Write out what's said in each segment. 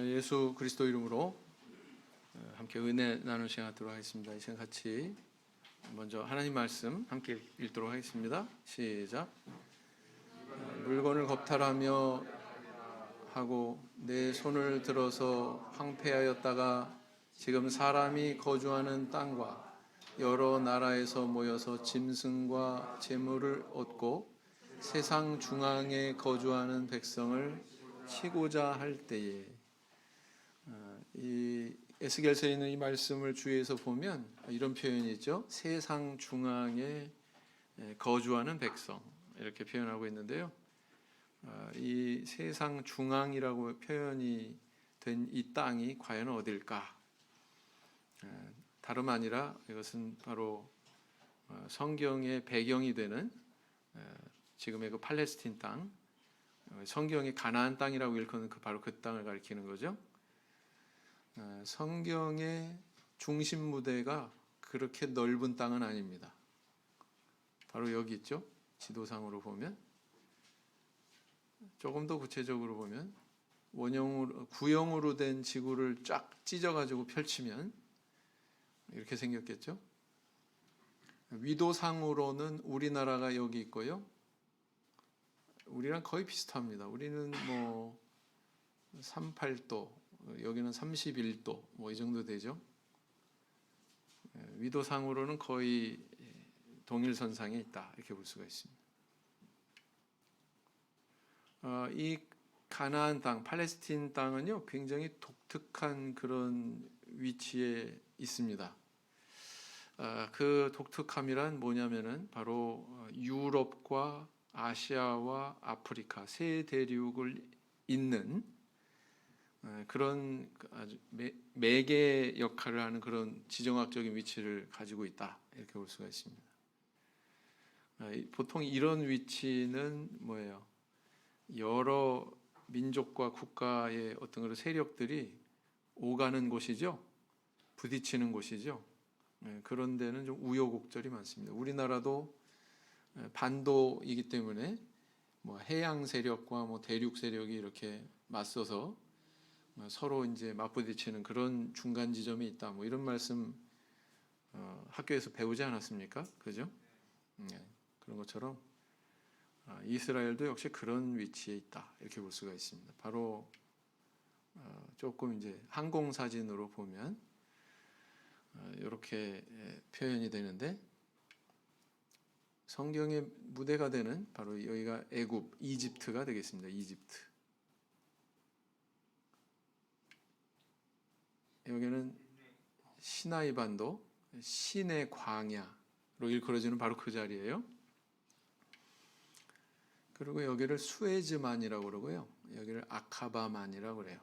예수 그리스도 이름으로 함께 은혜 나눌 시간 갖도록 하겠습니다. 이 시간 같이 먼저 하나님 말씀 함께 읽도록 하겠습니다. 시작. 물건을 겁탈하며 하고 내 손을 들어서 황폐하였다가 지금 사람이 거주하는 땅과 여러 나라에서 모여서 짐승과 재물을 얻고 세상 중앙에 거주하는 백성을 치고자 할 때에, 이 에스겔서에 있는 이 말씀을 주위에서 보면 이런 표현이 있죠. 세상 중앙에 거주하는 백성, 이렇게 표현하고 있는데요. 이 세상 중앙이라고 표현이 된 이 땅이 과연 어딜까? 다름 아니라 이것은 바로 성경의 배경이 되는 지금의 그 팔레스틴 땅, 성경의 가나안 땅이라고 일컫는 바로 그 땅을 가리키는 거죠. 성경의 중심 무대가 그렇게 넓은 땅은 아닙니다. 바로 여기 있죠. 지도상으로 보면, 조금 더 구체적으로 보면 구형으로 된 지구를 쫙 찢어가지고 펼치면 이렇게 생겼겠죠. 위도상으로는 우리나라가 여기 있고요. 우리랑 거의 비슷합니다. 우리는 뭐 38도, 여기는 31도, 뭐 이 정도 되죠. 위도상으로는 거의 동일선상에 있다, 이렇게 볼 수가 있습니다. 이 가나안 땅, 팔레스틴 땅은요, 굉장히 독특한 그런 위치에 있습니다. 그 독특함이란 뭐냐면은 바로 유럽과 아시아와 아프리카 세 대륙을 잇는 그런 아주 매개 역할을 하는 그런 지정학적인 위치를 가지고 있다, 이렇게 볼 수가 있습니다. 보통 이런 위치는 뭐예요? 여러 민족과 국가의 어떤 그런 세력들이 오가는 곳이죠. 부딪히는 곳이죠. 그런 데는 좀 우여곡절이 많습니다. 우리나라도 반도이기 때문에 뭐 해양 세력과 뭐 대륙 세력이 이렇게 맞서서 서로 이제 맞부딪히는 그런 중간 지점이 있다, 뭐 이런 말씀 학교에서 배우지 않았습니까? 그죠? 그런 것처럼 이스라엘도 역시 그런 위치에 있다, 이렇게 볼 수가 있습니다. 바로 조금 이제 항공 사진으로 보면 이렇게 표현이 되는데, 성경의 무대가 되는 바로 여기가 애굽, 이집트가 되겠습니다. 이집트. 여기는 시나이 반도, 신의 광야로 일컬어지는 바로 그 자리예요. 그리고 여기를 수에즈만이라고 그러고요. 여기를 아카바만이라고 그래요.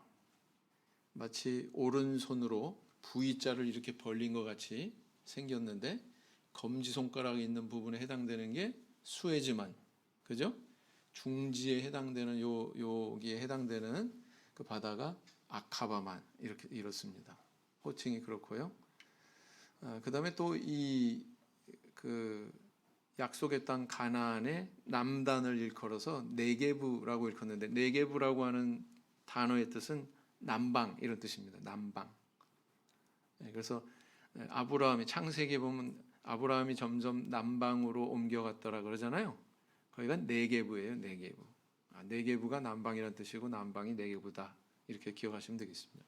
마치 오른손으로 V자를 이렇게 벌린 것 같이 생겼는데 검지손가락이 있는 부분에 해당되는 게 수에즈만, 그죠? 중지에 해당되는 여기에 해당되는 그 바다가 아카바만, 이렇습니다. 호칭이 그렇고요. 그 다음에 또 그 약속의 땅 가나안의 남단을 일컬어서 네게브라고 일컫는데, 네게브라고 하는 단어의 뜻은 남방, 이런 뜻입니다. 남방. 그래서 아브라함이 창세기에 보면 아브라함이 점점 남방으로 옮겨갔더라 그러잖아요. 거기가 네게브예요. 네게브. 네게브가 남방이라는 뜻이고 남방이 네게브다, 이렇게 기억하시면 되겠습니다.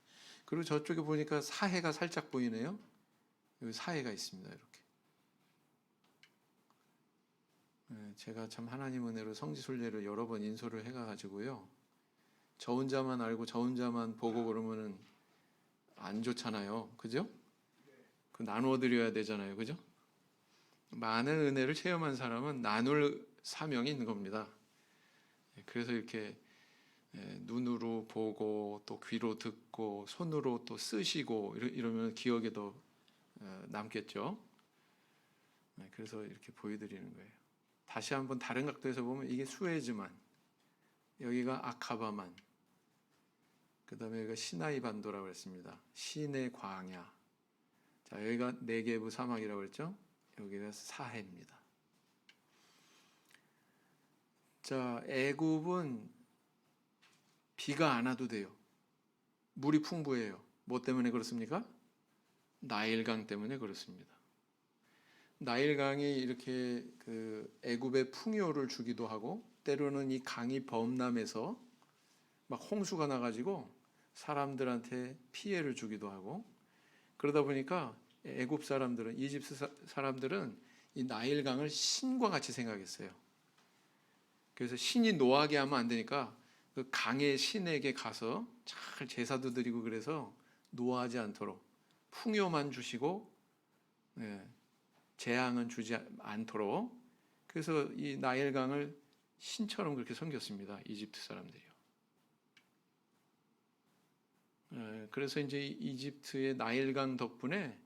그리고 저쪽에 보니까 사해가 살짝 보이네요. 여기 사해가 있습니다. 이렇게. 제가 참 하나님 은혜로 성지순례를 여러 번 인솔을 해가지고요. 저 혼자만 알고 저 혼자만 보고 그러면은 안 좋잖아요. 그죠? 그 나누어 드려야 되잖아요. 그죠? 많은 은혜를 체험한 사람은 나눌 사명이 있는 겁니다. 그래서 이렇게 눈으로 보고 또 귀로 듣고 손으로 또 쓰시고 이러면 기억에 더 남겠죠. 그래서 이렇게 보여드리는 거예요. 다시 한번 다른 각도에서 보면 이게 수에즈만, 여기가 아카바만, 그 다음에 여기가 시나이 반도라고 했습니다. 신의 광야. 자, 여기가 네게브 사막이라고 했죠. 여기가 사해입니다. 자, 애굽은 비가 안 와도 돼요. 물이 풍부해요. 뭐 때문에 그렇습니까? 나일강 때문에 그렇습니다. 나일강이 이렇게 그 애굽에 풍요를 주기도 하고 때로는 이 강이 범람해서 막 홍수가 나가지고 사람들한테 피해를 주기도 하고 그러다 보니까 애굽 사람들은 이집트 사람들은 이 나일강을 신과 같이 생각했어요. 그래서 신이 노하게 하면 안 되니까 그 강의 신에게 가서 잘 제사도 드리고 그래서 노하지 않도록 풍요만 주시고 재앙은 주지 않도록 그래서 이 나일강을 신처럼 그렇게 섬겼습니다. 이집트 사람들이요. 그래서 이제 이집트의 나일강 덕분에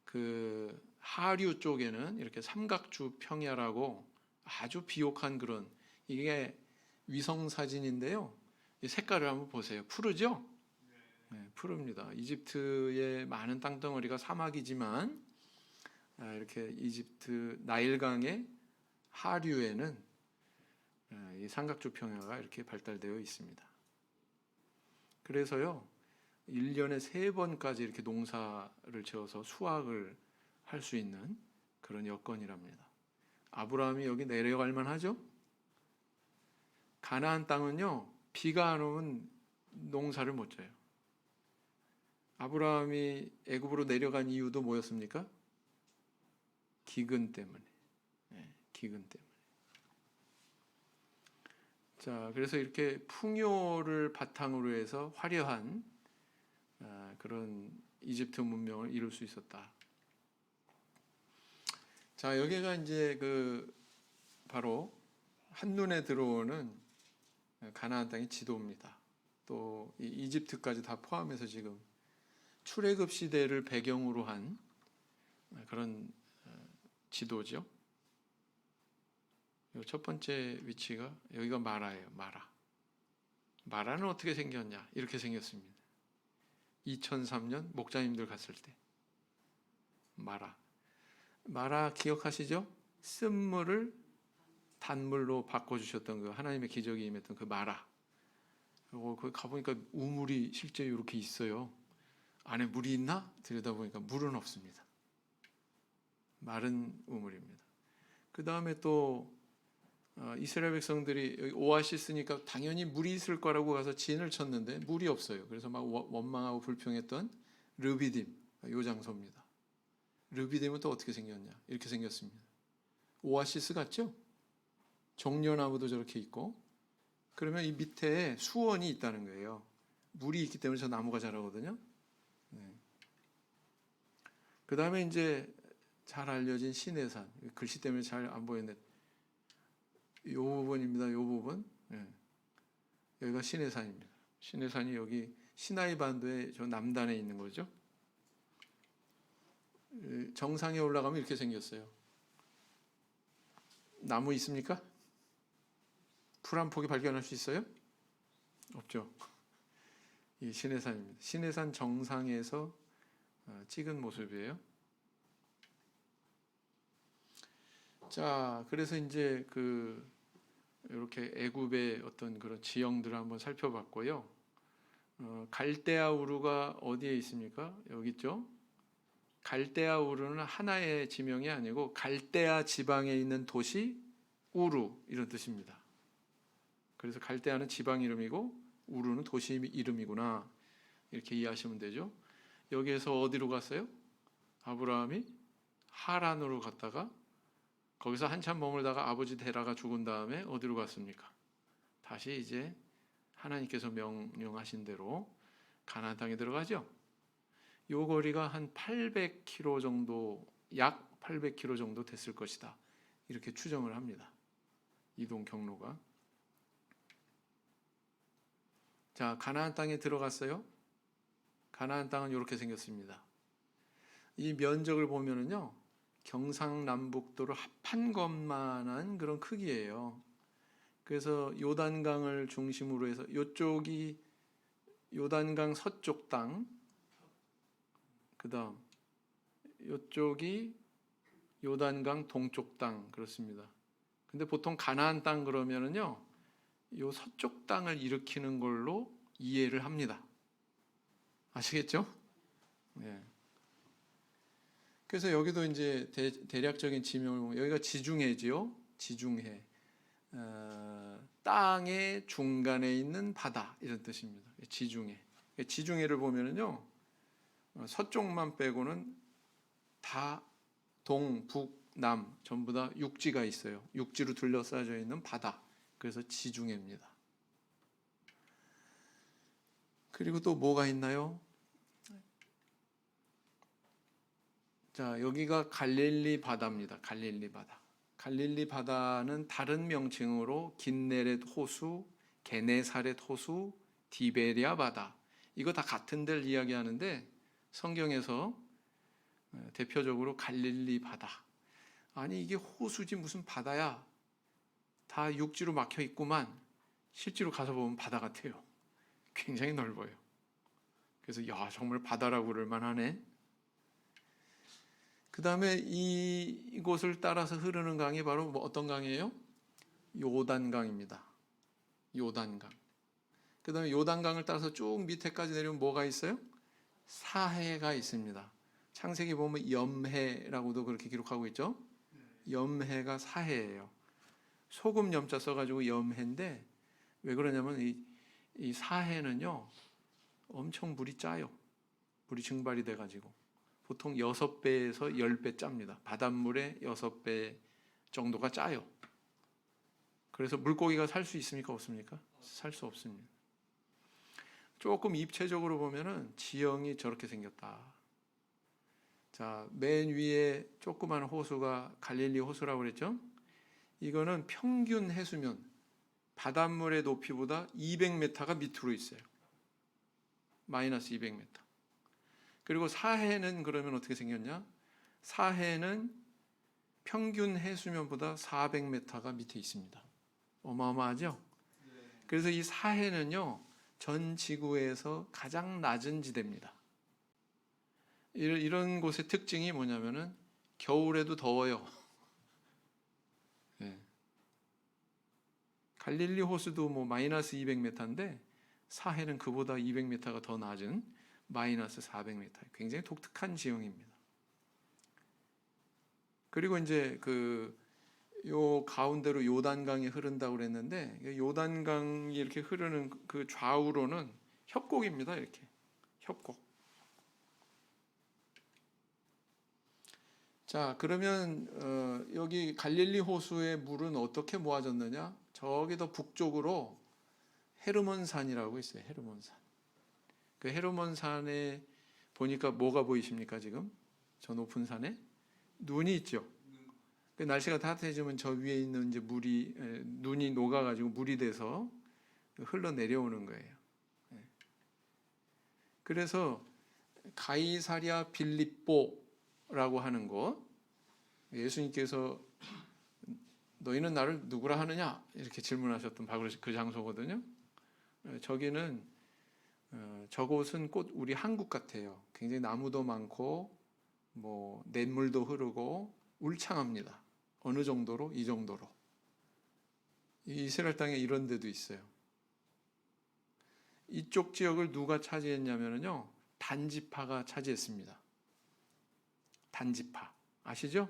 그 하류 쪽에는 이렇게 삼각주 평야라고 아주 비옥한 그런 이게 위성 사진인데요. 이 색깔을 한번 보세요. 푸르죠? 네, 푸릅니다. 이집트의 많은 땅덩어리가 사막이지만 이렇게 이집트 나일강의 하류에는 이 삼각주 평야가 이렇게 발달되어 있습니다. 그래서요. 1년에 3번까지 이렇게 농사를 지어서 수확을 할 수 있는 그런 여건이랍니다. 아브라함이 여기 내려갈 만하죠? 가나안 땅은요. 비가 안 오면 농사를 못 져요. 아브라함이 애굽으로 내려간 이유도 뭐였습니까? 기근 때문에. 기근 때문에. 자, 그래서 이렇게 풍요를 바탕으로 해서 화려한 그런 이집트 문명을 이룰 수 있었다. 자, 여기가 이제 그 바로 한눈에 들어오는 가나안 땅의 지도입니다. 또 이 이집트까지 다 포함해서 지금 출애굽 시대를 배경으로 한 그런 지도죠. 첫 번째 위치가 여기가 마라예요. 마라. 마라는 어떻게 생겼냐? 이렇게 생겼습니다. 2003년 목자님들 갔을 때 마라 기억하시죠? 쓴물을 단물로 바꿔주셨던 그 하나님의 기적이 임했던 그 마라. 거기 가보니까 우물이 실제 이렇게 있어요. 안에 물이 있나? 들여다보니까 물은 없습니다. 마른 우물입니다. 그 다음에 또 이스라엘 백성들이 여기 오아시스니까 당연히 물이 있을 거라고 가서 진을 쳤는데 물이 없어요. 그래서 막 원망하고 불평했던 르비딤, 요 장소입니다. 르비딤은 또 어떻게 생겼냐? 이렇게 생겼습니다. 오아시스 같죠? 종려나무도 저렇게 있고 그러면 이 밑에 수원이 있다는 거예요. 물이 있기 때문에 저 나무가 자라거든요. 그 다음에 이제 잘 알려진 시내산, 글씨 때문에 잘 안 보이는데 이 부분입니다. 이 부분. 여기가 시내산입니다. 시내산이 여기 시나이 반도의 저 남단에 있는 거죠. 정상에 올라가면 이렇게 생겼어요. 나무 있습니까? 풀 한 폭이 발견할 수 있어요? 없죠. 이 시내산입니다. 시내산 정상에서 찍은 모습이에요. 자, 그래서 이제 이렇게 애굽의 어떤 그런 지형들을 한번 살펴봤고요. 갈대아 우르가 어디에 있습니까? 여기 있죠. 갈대아 우르는 하나의 지명이 아니고 갈대아 지방에 있는 도시 우르 이런 뜻입니다. 그래서 갈대아는 지방 이름이고 우르는 도시 이름이구나 이렇게 이해하시면 되죠. 여기에서 어디로 갔어요? 아브라함이 하란으로 갔다가 거기서 한참 머물다가 아버지 데라가 죽은 다음에 어디로 갔습니까? 다시 이제 하나님께서 명령하신 대로 가나안 땅에 들어가죠. 요 거리가 한 800km 정도, 약 800km 정도 됐을 것이다. 이렇게 추정을 합니다. 이동 경로가. 자, 가나안 땅에 들어갔어요. 가나안 땅은 이렇게 생겼습니다. 이 면적을 보면은요, 경상남북도를 합한 것만한 그런 크기예요. 그래서 요단강을 중심으로 해서 이쪽이 요단강 서쪽 땅, 그다음 이쪽이 요단강 동쪽 땅 그렇습니다. 근데 보통 가나안 땅 그러면은요, 요 서쪽 땅을 일으키는 걸로 이해를 합니다. 아시겠죠? 예. 그래서 여기도 이제 대략적인 지명을 보면 여기가 지중해지요. 지중해. 땅의 중간에 있는 바다 이런 뜻입니다. 지중해. 지중해를 보면은요. 서쪽만 빼고는 다 동, 북, 남 전부 다 육지가 있어요. 육지로 둘러싸여 있는 바다. 그래서 지중해입니다. 그리고 또 뭐가 있나요? 자, 여기가 갈릴리 바다입니다. 갈릴리 바다. 갈릴리 바다는 다른 명칭으로 긴네렛 호수, 게네사렛 호수, 디베리아 바다. 이거 다 같은 데를 이야기하는데 성경에서 대표적으로 갈릴리 바다. 아니 이게 호수지 무슨 바다야. 다 육지로 막혀 있구만. 실제로 가서 보면 바다 같아요. 굉장히 넓어요. 그래서 야 정말 바다라고 그럴 만하네. 그 다음에 이곳을 따라서 흐르는 강이 바로 어떤 강이에요? 요단강입니다. 요단강. 그 다음에 요단강을 따라서 쭉 밑에까지 내려오면 뭐가 있어요? 사해가 있습니다. 창세기 보면 염해라고도 그렇게 기록하고 있죠. 염해가 사해예요. 소금 염자 써가지고 염해인데 왜 그러냐면 이 사해는요 엄청 물이 짜요. 물이 증발이 돼가지고 보통 6배에서 10배 짭니다. 바닷물의 6배 정도가 짜요. 그래서 물고기가 살 수 있습니까? 없습니까? 살 수 없습니다. 조금 입체적으로 보면은 지형이 저렇게 생겼다. 자, 맨 위에 조그만 호수가 갈릴리 호수라고 그랬죠? 이거는 평균 해수면 바닷물의 높이보다 200m가 밑으로 있어요. 마이너스 200m. 그리고 사해는 그러면 어떻게 생겼냐? 사해는 평균 해수면보다 400m가 밑에 있습니다. 어마어마하죠? 그래서 이 사해는요, 전 지구에서 가장 낮은 지대입니다. 이런 곳의 특징이 뭐냐면은 겨울에도 더워요. 네. 갈릴리 호수도 뭐 마이너스 200m인데 사해는 그보다 200m가 더 낮은 마이너스 400m. 굉장히 독특한 지형입니다. 그리고 이제 요 가운데로 요단강이 흐른다고 그랬는데 요단강이 이렇게 흐르는 그 좌우로는 협곡입니다. 이렇게 협곡. 자, 그러면 여기 갈릴리 호수의 물은 어떻게 모아졌느냐? 저기 더 북쪽으로 헤르몬산이라고 있어요. 헤르몬산. 그 헤르몬산에 보니까 뭐가 보이십니까 지금? 저 높은 산에 눈이 있죠. 그 날씨가 따뜻해지면 저 위에 있는 이제 눈이 녹아가지고 물이 돼서 흘러 내려오는 거예요. 그래서 가이사랴 빌립보라고 하는 곳, 예수님께서 너희는 나를 누구라 하느냐 이렇게 질문하셨던 바로 그 장소거든요. 저기는 저곳은 곧 우리 한국 같아요. 굉장히 나무도 많고 뭐 냇물도 흐르고 울창합니다. 어느 정도로? 이 정도로. 이 이스라엘 땅에 이런 데도 있어요. 이쪽 지역을 누가 차지했냐면요. 단지파가 차지했습니다. 단지파. 아시죠?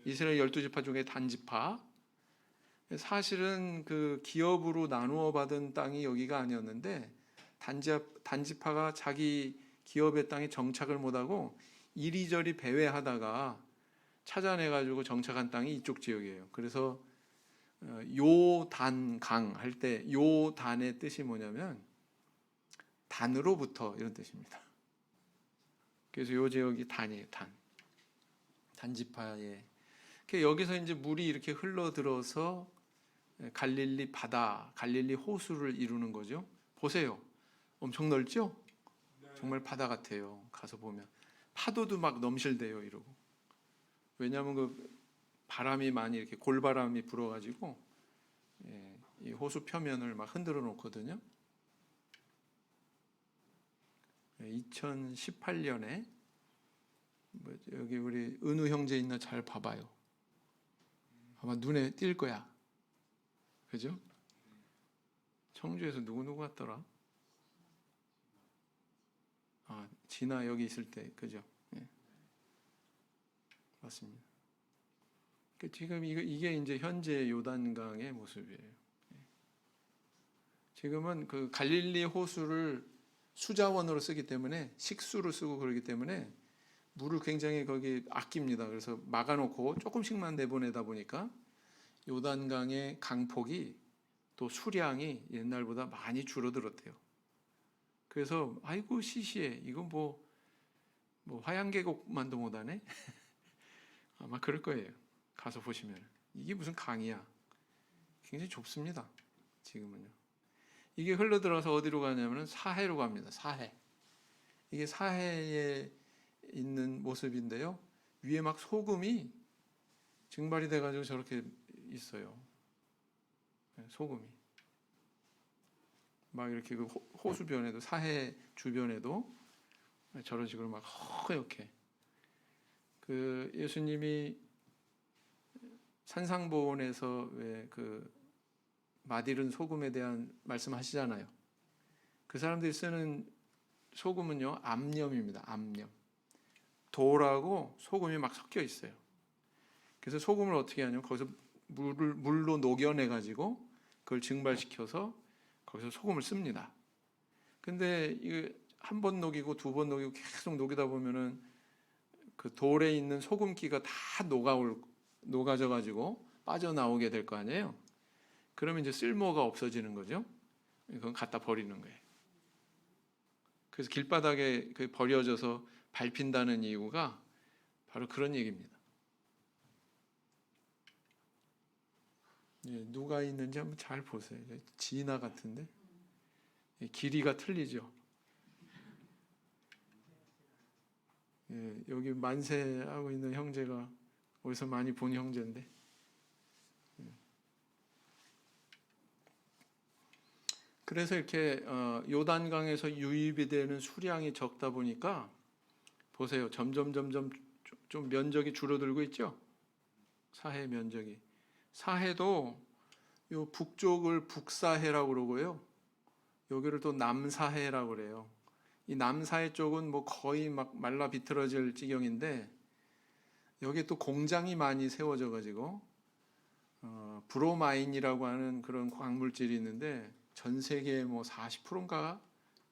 이스라엘 12지파 중에 단지파. 사실은 그 기업으로 나누어 받은 땅이 여기가 아니었는데 단지파가 자기 기업의 땅에 정착을 못하고 이리저리 배회하다가 찾아내가지고 정착한 땅이 이쪽 지역이에요. 그래서 요단강 할 때 요단의 뜻이 뭐냐면 단으로부터 이런 뜻입니다. 그래서 요 지역이 단이에요. 단지파에. 여기서 이제 물이 이렇게 흘러들어서 갈릴리 바다, 갈릴리 호수를 이루는 거죠. 보세요. 엄청 넓죠? 정말 바다 같아요. 가서 보면 파도도 막 넘실대요. 이러고. 왜냐하면 그 바람이 많이 이렇게 골바람이 불어가지고 이 호수 표면을 막 흔들어 놓거든요. 2018년에 여기 우리 은우 형제 있나 잘 봐봐요. 아마 눈에 띌 거야. 그죠? 청주에서 누구 같더라? 진아 여기 있을 때 그죠? 예. 맞습니다. 지금 이게 이제 현재 요단강의 모습이에요. 예. 지금은 그 갈릴리 호수를 수자원으로 쓰기 때문에 식수로 쓰고 그러기 때문에 물을 굉장히 거기 아낍니다. 그래서 막아놓고 조금씩만 내보내다 보니까 요단강의 강폭이 또 수량이 옛날보다 많이 줄어들었대요. 그래서 아이고 시시해 이거 뭐 화양계곡만도 못하네 아마 그럴 거예요. 가서 보시면 이게 무슨 강이야. 굉장히 좁습니다. 지금은요. 이게 흘러들어서 어디로 가냐면 사해로 갑니다. 사해. 이게 사해에 있는 모습인데요. 위에 막 소금이 증발이 돼가지고 저렇게 있어요. 소금이 막 이렇게 그 호수변에도 사해 주변에도 저런 식으로 막 허옇게 그 예수님이 산상보원에서 왜 그 맛이른 소금에 대한 말씀하시잖아요. 그 사람들이 쓰는 소금은요 암염입니다. 암염. 돌하고 소금이 막 섞여 있어요. 그래서 소금을 어떻게 하냐면 거기서 물로 녹여내 가지고 그걸 증발시켜서 거기서 소금을 씁니다. 근데 이거 한 번 녹이고 두 번 녹이고 계속 녹이다 보면은 그 돌에 있는 소금기가 다 녹아져 가지고 빠져나오게 될 거 아니에요. 그러면 이제 쓸모가 없어지는 거죠. 그건 갖다 버리는 거예요. 그래서 길바닥에 버려져서 밟힌다는 이유가 바로 그런 얘기입니다. 예, 누가 있는지 한번 잘 보세요. 진아 같은데 길이가 틀리죠. 예, 여기 만세하고 있는 형제가 어디서 많이 본 형제인데. 그래서 이렇게 요단강에서 유입이 되는 수량이 적다 보니까 보세요. 점점 좀 면적이 줄어들고 있죠. 사해 면적이. 사해도 요 북쪽을 북사해라고 그러고요. 여기를 또 남사해라고 그래요. 이 남사해 쪽은 뭐 거의 막 말라 비틀어질 지경인데 여기 또 공장이 많이 세워져 가지고 브로마인이라고 하는 그런 광물질이 있는데 전 세계 뭐 40%인가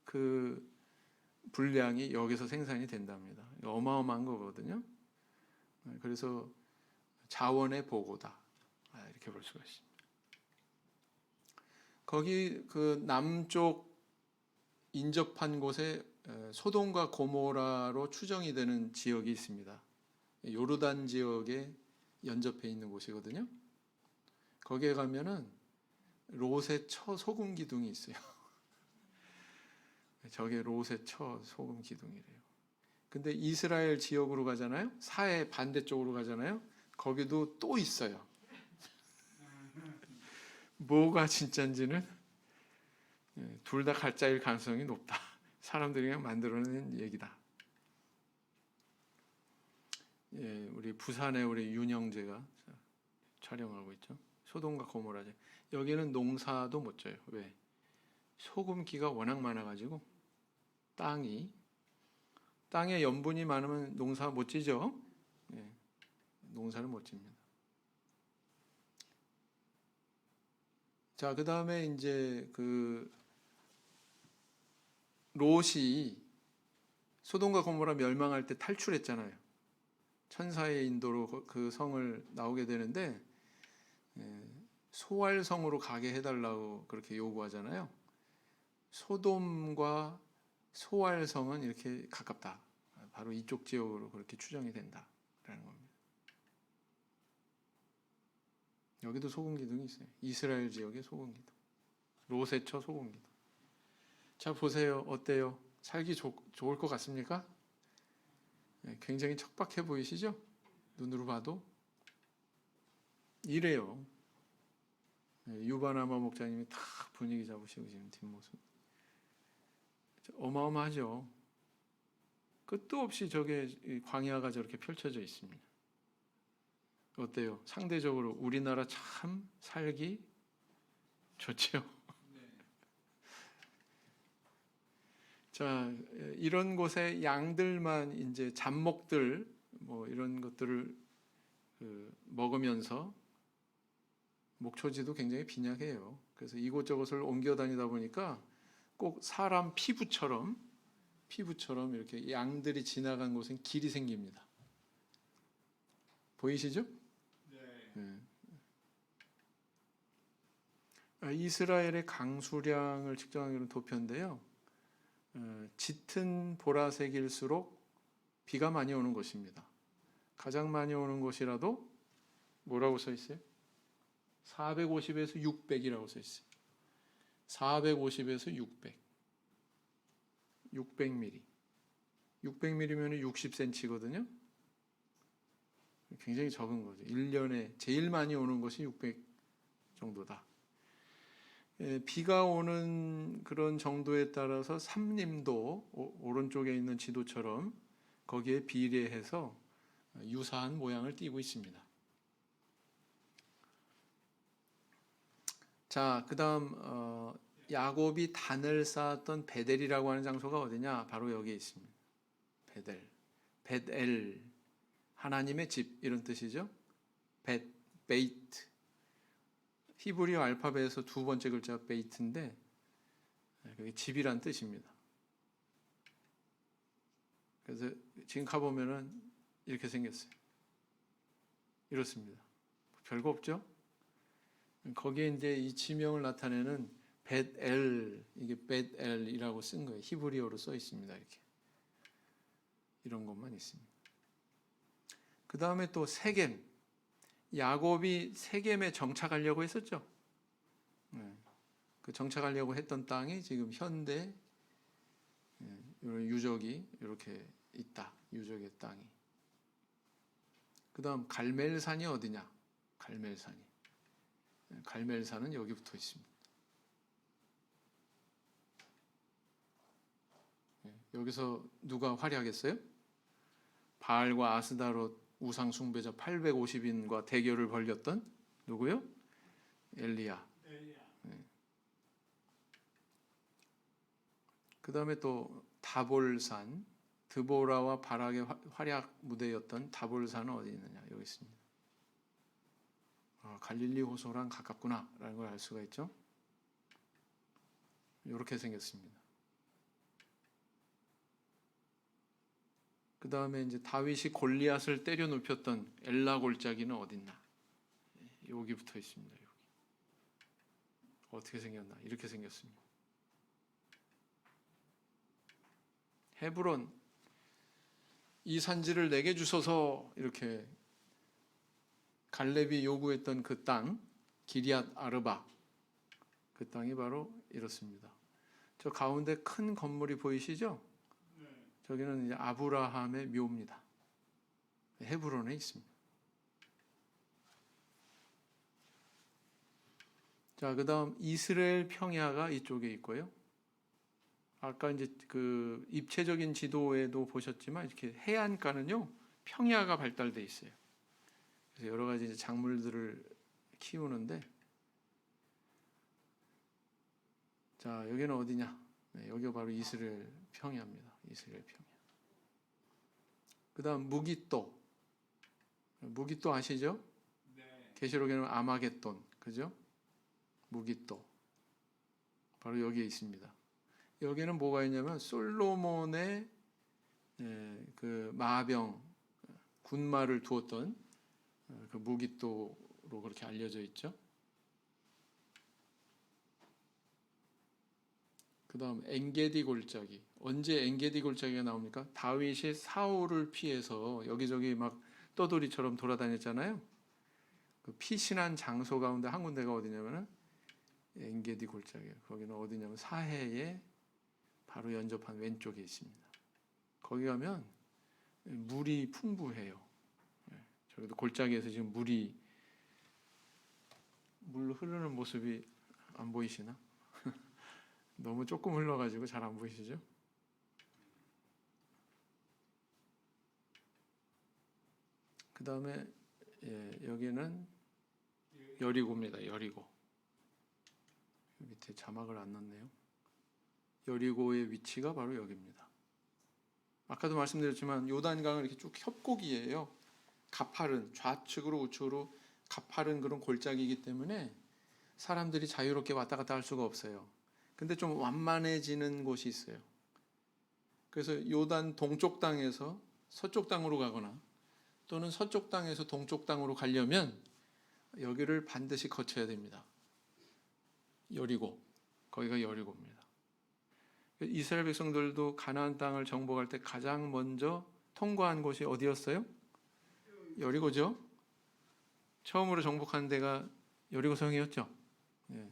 그 분량이 여기서 생산이 된답니다. 어마어마한 거거든요. 그래서 자원의 보고다 이렇게 볼 수가 있습니다. 거기 그 남쪽 인접한 곳에 소돔과 고모라로 추정이 되는 지역이 있습니다. 요르단 지역에 연접해 있는 곳이거든요. 거기에 가면은 롯의 처 소금 기둥이 있어요. 저게 롯의 처 소금 기둥이래요. 근데 이스라엘 지역으로 가잖아요. 사해 반대쪽으로 가잖아요. 거기도 또 있어요. 뭐가 진짜인지는 둘 다 가짜일 가능성이 높다. 사람들이 그냥 만들어낸 얘기다. 예, 우리 부산에 우리 윤영재가 촬영하고 있죠. 소돔과 고모라죠. 여기는 농사도 못 져요. 왜? 소금기가 워낙 많아가지고 땅에 염분이 많으면 농사 못 지죠. 예, 농사를 못 집니다. 자, 그 다음에 이제 그 롯이 소돔과 고모라 멸망할 때 탈출했잖아요. 천사의 인도로 그 성을 나오게 되는데 소알성으로 가게 해달라고 그렇게 요구하잖아요. 소돔과 소알성은 이렇게 가깝다. 바로 이쪽 지역으로 그렇게 추정이 된다라는 겁니다. 여기도 소금 기둥이 있어요. 이스라엘 지역에 소금 기둥. 롯의 처 소금 기둥. 자, 보세요. 어때요? 살기 좋을 것 같습니까? 굉장히 척박해 보이시죠? 눈으로 봐도 이래요. 유바나마 목사님이 다 분위기 잡으시고 지금 뒷모습 어마어마하죠. 끝도 없이 저게 광야가 저렇게 펼쳐져 있습니다. 어때요? 상대적으로 우리나라 참 살기 좋죠. 자, 이런 곳에 양들만 이제 잡목들 뭐 이런 것들을 먹으면서 목초지도 굉장히 빈약해요. 그래서 이곳저곳을 옮겨 다니다 보니까 꼭 사람 피부처럼 이렇게 양들이 지나간 곳엔 길이 생깁니다. 보이시죠? 네. 이스라엘의 강수량을 측정하기로 도표인데요. 짙은 보라색일수록 비가 많이 오는 곳입니다. 가장 많이 오는 곳이라도 뭐라고 써 있어요? 450에서 600이라고 써 있어요. 450에서 600. 600mm. 600mm면 60cm거든요. 굉장히 적은 거죠. 1년에 제일 많이 오는 것이 600 정도다. 비가 오는 그런 정도에 따라서 삼림도 오른쪽에 있는 지도처럼 거기에 비례해서 유사한 모양을 띠고 있습니다. 자, 그다음 야곱이 단을 쌓았던 베델이라고 하는 장소가 어디냐? 바로 여기에 있습니다. 벳엘, 하나님의 집 이런 뜻이죠. 베이트. 히브리어 알파벳에서 두 번째 글자가 베이트인데 그게 집이란 뜻입니다. 그래서 지금 가보면은 이렇게 생겼어요. 이렇습니다. 별거 없죠? 거기에 이제 이 지명을 나타내는 벳엘, 이게 벳엘이라고 쓴 거예요. 히브리어로 써 있습니다. 이렇게. 이런 것만 있습니다. 그 다음에 또 세겜. 야곱이 세겜에 정착하려고 했었죠. 그 정착하려고 했던 땅이 지금 현대 이런 유적이 이렇게 있다. 유적의 땅이. 그 다음 갈멜산이 어디냐? 갈멜산은 여기 붙어 있습니다. 여기서 누가 활약했어요? 바알과 아스다롯 우상 숭배자 850인과 대결을 벌였던 누구요? 엘리야. 그 다음에 또 다볼산, 드보라와 바락의 활약 무대였던 다볼산은 어디 있느냐? 여기 있습니다. 갈릴리 호수랑 가깝구나 라는 걸 알 수가 있죠. 이렇게 생겼습니다. 그 다음에 이제 다윗이 골리앗을 때려 눕혔던 엘라 골짜기는 어딨나? 여기 붙어 있습니다. 여기. 어떻게 생겼나? 이렇게 생겼습니다. 헤브론, 이 산지를 내게 주소서 이렇게 갈렙이 요구했던 그 땅, 기리앗 아르바, 그 땅이 바로 이렇습니다. 저 가운데 큰 건물이 보이시죠? 저기는 이제 아브라함의 묘입니다. 헤브론에 있습니다. 자, 그다음 이스라엘 평야가 이쪽에 있고요. 아까 이제 그 입체적인 지도에도 보셨지만 이렇게 해안가는요 평야가 발달돼 있어요. 그래서 여러 가지 이제 작물들을 키우는데, 자 여기는 어디냐? 네, 여기가 바로 이스라엘 평야입니다. 이스라엘 평야. 그다음 무기또 아시죠? 네. 계시록에는 아마겟돈, 그죠? 무기또 바로 여기에 있습니다. 여기는 뭐가 있냐면 솔로몬의 그 마병 군마를 두었던 그 무기또로 그렇게 알려져 있죠. 그 다음 엔게디 골짜기. 언제 엔게디 골짜기가 나옵니까? 다윗이 사울을 피해서 여기저기 막 떠돌이처럼 돌아다녔잖아요. 그 피신한 장소 가운데 한 군데가 어디냐면은 엔게디 골짜기예요. 거기는 어디냐면 사해에 바로 연접한 왼쪽에 있습니다. 거기 가면 물이 풍부해요. 저기도 골짜기에서 지금 물 흐르는 모습이 안 보이시나? 너무 조금 흘러가지고 잘 안 보이시죠? 그 다음에 여기는 여리고입니다. 여리고. 밑에 자막을 안 넣네요. 여리고의 위치가 바로 여기입니다. 아까도 말씀드렸지만 요단강은 이렇게 쭉 협곡이에요. 가파른 좌측으로 우측으로 가파른 그런 골짜기이기 때문에 사람들이 자유롭게 왔다 갔다 할 수가 없어요. 근데 좀 완만해지는 곳이 있어요. 그래서 요단 동쪽 땅에서 서쪽 땅으로 가거나 또는 서쪽 땅에서 동쪽 땅으로 가려면 여기를 반드시 거쳐야 됩니다. 여리고, 거기가 여리고입니다. 이스라엘 백성들도 가나안 땅을 정복할 때 가장 먼저 통과한 곳이 어디였어요? 여리고죠. 처음으로 정복한 데가 여리고성이었죠. 예.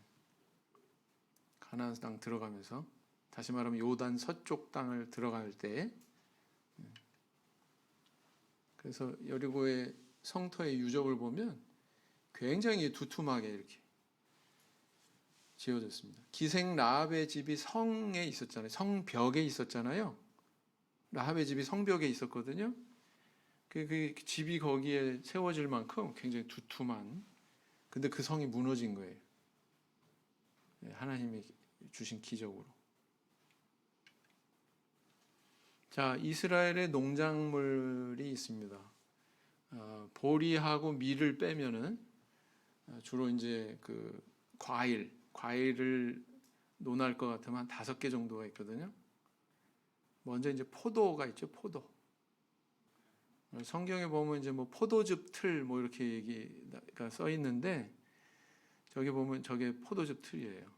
가나안 땅 들어가면서, 다시 말하면 요단 서쪽 땅을 들어갈 때, 그래서 여리고의 성터의 유적을 보면 굉장히 두툼하게 이렇게 지어졌습니다. 기생 라합의 집이 성에 있었잖아요. 성벽에 있었잖아요. 라합의 집이 성벽에 있었거든요. 그 집이 거기에 세워질 만큼 굉장히 두툼한, 근데 그 성이 무너진 거예요. 하나님이 주신 기적으로. 자, 이스라엘의 농작물이 있습니다. 보리하고 밀을 빼면은 주로 이제 그 과일을 논할 것 같으면 한 5개 정도가 있거든요. 먼저 이제 포도가 있죠, 포도. 성경에 보면 이제 뭐 포도즙 틀 뭐 이렇게 얘기가 써 있는데, 저기 보면 저게 포도즙 틀이에요.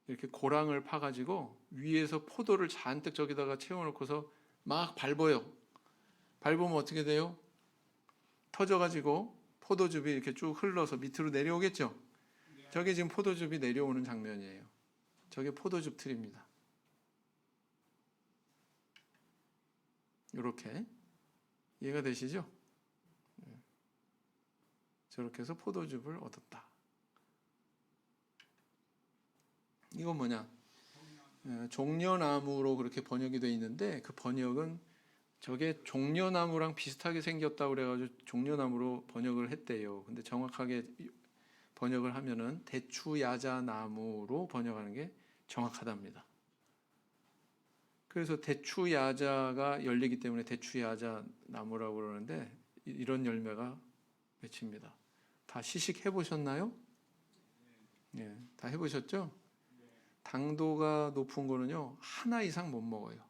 이렇게 고랑을 파가지고 위에서 포도를 잔뜩 저기다가 채워놓고서 막 밟아요. 밟으면 어떻게 돼요? 터져가지고 포도즙이 이렇게 쭉 흘러서 밑으로 내려오겠죠. 저게 지금 포도즙이 내려오는 장면이에요. 저게 포도즙 틀입니다. 이렇게 이해가 되시죠? 저렇게 해서 포도즙을 얻었다. 이건 뭐냐? 종려나무로 그렇게 번역이 되어 있는데, 그 번역은 저게 종려나무랑 비슷하게 생겼다고 그래가지고 종려나무로 번역을 했대요. 근데 정확하게 번역을 하면은 대추야자나무로 번역하는 게 정확하답니다. 그래서 대추야자가 열리기 때문에 대추야자나무라고 그러는데, 이런 열매가 맺힙니다. 다 시식 해보셨나요? 네, 다 해보셨죠? 당도가 높은 거는요, 하나 이상 못 먹어요.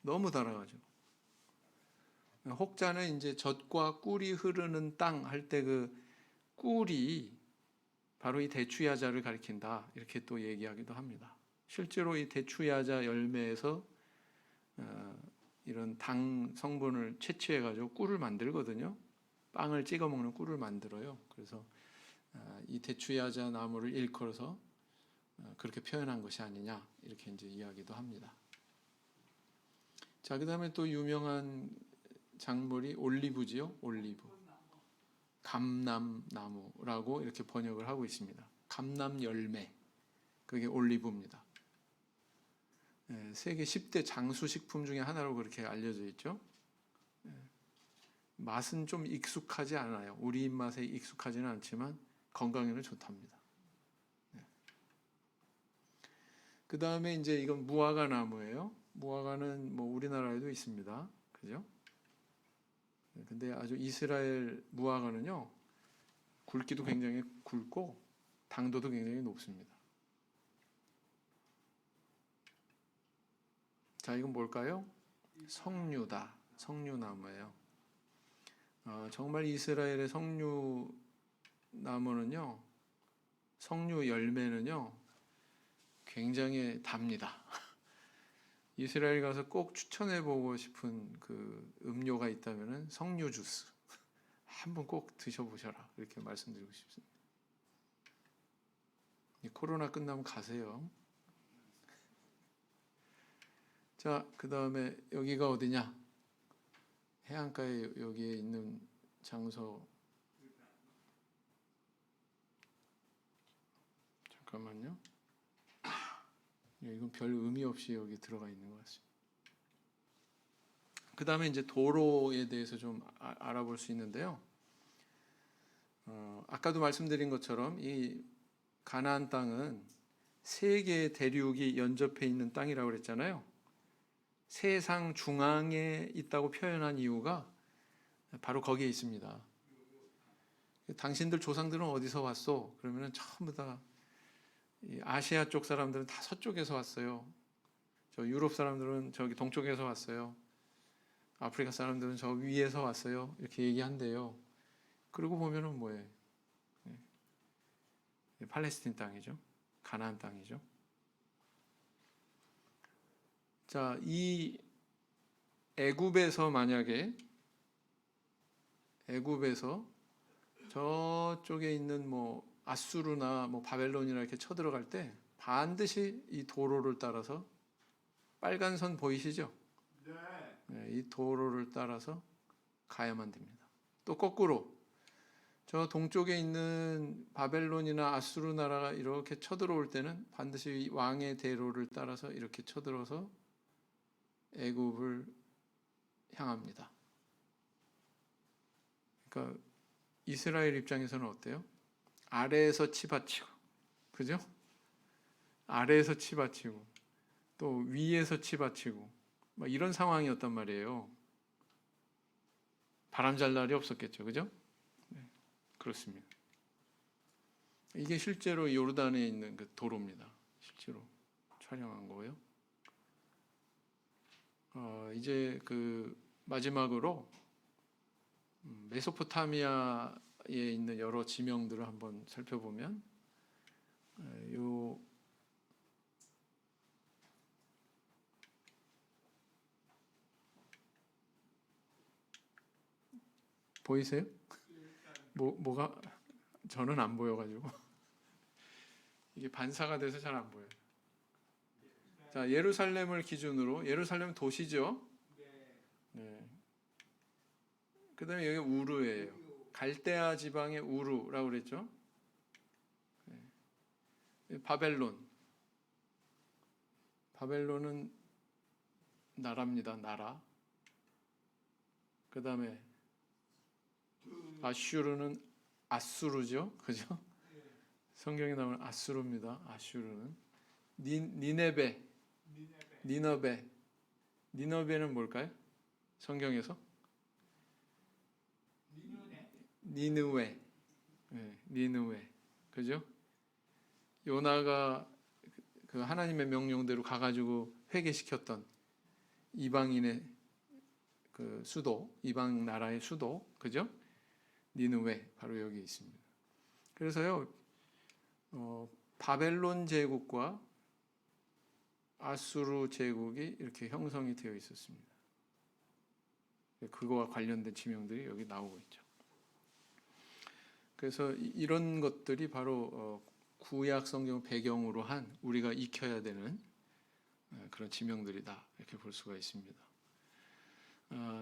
너무 달아가지고. 혹자는 이제 젖과 꿀이 흐르는 땅 할 때 그 꿀이 바로 이 대추야자를 가리킨다, 이렇게 또 얘기하기도 합니다. 실제로 이 대추야자 열매에서 이런 당 성분을 채취해가지고 꿀을 만들거든요. 빵을 찍어 먹는 꿀을 만들어요. 그래서 이 대추야자 나무를 일컬어서 그렇게 표현한 것이 아니냐, 이렇게 이제 이야기도 합니다. 자, 그 다음에 또 유명한 작물이 올리브지요. 올리브. 감람나무라고 이렇게 번역을 하고 있습니다. 감람 열매. 그게 올리브입니다. 세계 10대 장수식품 중에 하나로 그렇게 알려져 있죠. 맛은 좀 익숙하지 않아요. 우리 입맛에 익숙하지는 않지만 건강에는 좋답니다. 그 다음에 이제 이건 무화과 나무예요. 무화과는 뭐 우리나라에도 있습니다. 그죠? 근데 아주 이스라엘 무화과는요, 굵기도 굉장히 굵고 당도도 굉장히 높습니다. 자, 이건 뭘까요? 석류다. 석류나무예요. 정말 이스라엘의 석류나무는요, 석류 열매는요, 굉장히 답니다. 이스라엘 가서 꼭 추천해보고 싶은 그 음료가 있다면은 석류 주스. 한번 꼭 드셔보셔라. 이렇게 말씀드리고 싶습니다. 코로나 끝나면 가세요. 자, 그 다음에 여기가 어디냐? 해안가에 여기에 있는 장소. 잠깐만요. 이건 별 의미 없이 여기 들어가 있는 것 같습니다. 그 다음에 이제 도로에 대해서 좀 알아볼 수 있는데요. 아까도 말씀드린 것처럼 이 가나안 땅은 세 개의 대륙이 연접해 있는 땅이라고 그랬잖아요. 세상 중앙에 있다고 표현한 이유가 바로 거기에 있습니다. 당신들 조상들은 어디서 왔어? 그러면은 전부 다 아시아 쪽 사람들은 다 서쪽에서 왔어요. 저 유럽 사람들은 저기 동쪽에서 왔어요. 아프리카 사람들은 저 위에서 왔어요. 이렇게 얘기한대요. 그러고 보면은 뭐예요? 팔레스틴 땅이죠. 가나안 땅이죠. 자, 이 애굽에서 만약에 애굽에서 저쪽에 있는 뭐 아수르나 뭐 바벨론이나 이렇게 쳐들어갈 때 반드시 이 도로를 따라서 빨간 선 보이시죠? 네, 이 도로를 따라서 가야만 됩니다. 또 거꾸로 저 동쪽에 있는 바벨론이나 아수르 나라가 이렇게 쳐들어올 때는 반드시 이 왕의 대로를 따라서 이렇게 쳐들어서 애굽을 향합니다. 그러니까 이스라엘 입장에서는 어때요? 아래에서 치받치고, 그죠? 아래에서 치받치고, 또 위에서 치받치고, 막 이런 상황이었단 말이에요. 바람 잘 날이 없었겠죠, 그죠? 네, 그렇습니다. 이게 실제로 요르단에 있는 그 도로입니다. 실제로 촬영한 거고요. 이제 그 마지막으로 메소포타미아에 있는 여러 지명들을 한번 살펴보면 요 보이세요? 뭐가 저는 안 보여가지고 이게 반사가 돼서 잘 안 보여요. 자, 예루살렘을 기준으로 예루살렘 도시죠. 네. 그다음에 여기 우르예요. 갈대아 지방의 우르라고 그랬죠. 네. 바벨론은 나라입니다. 나라. 그다음에 아슈르는 아수르죠. 그죠? 성경에 나오는 아수르입니다. 아슈르는 니너베는 뭘까요? 성경에서 니느웨. 네, 니느웨. 그죠? 요나가 그 하나님의 명령대로 가가지고 회개시켰던 이방인의 그 수도, 이방 나라의 수도, 그죠? 니느웨 바로 여기 있습니다. 그래서요, 바벨론 제국과 아수르 제국이 이렇게 형성이 되어 있었습니다. 그거와 관련된 지명들이 여기 나오고 있죠. 그래서 이런 것들이 바로 구약 성경 배경으로 한 우리가 익혀야 되는 그런 지명들이다 이렇게 볼 수가 있습니다.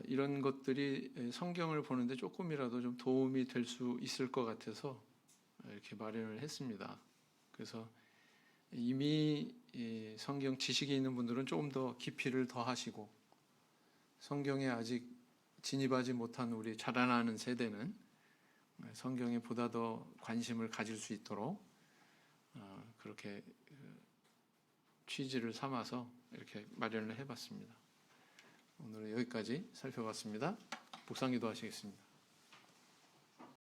이런 것들이 성경을 보는데 조금이라도 좀 도움이 될 수 있을 것 같아서 이렇게 마련을 했습니다. 그래서 이미 성경 지식이 있는 분들은 조금 더 깊이를 더하시고 성경에 아직 진입하지 못한 우리 자라나는 세대는 성경에 보다 더 관심을 가질 수 있도록 그렇게 취지를 삼아서 이렇게 마련을 해봤습니다. 오늘은 여기까지 살펴봤습니다. 묵상기도 하시겠습니다.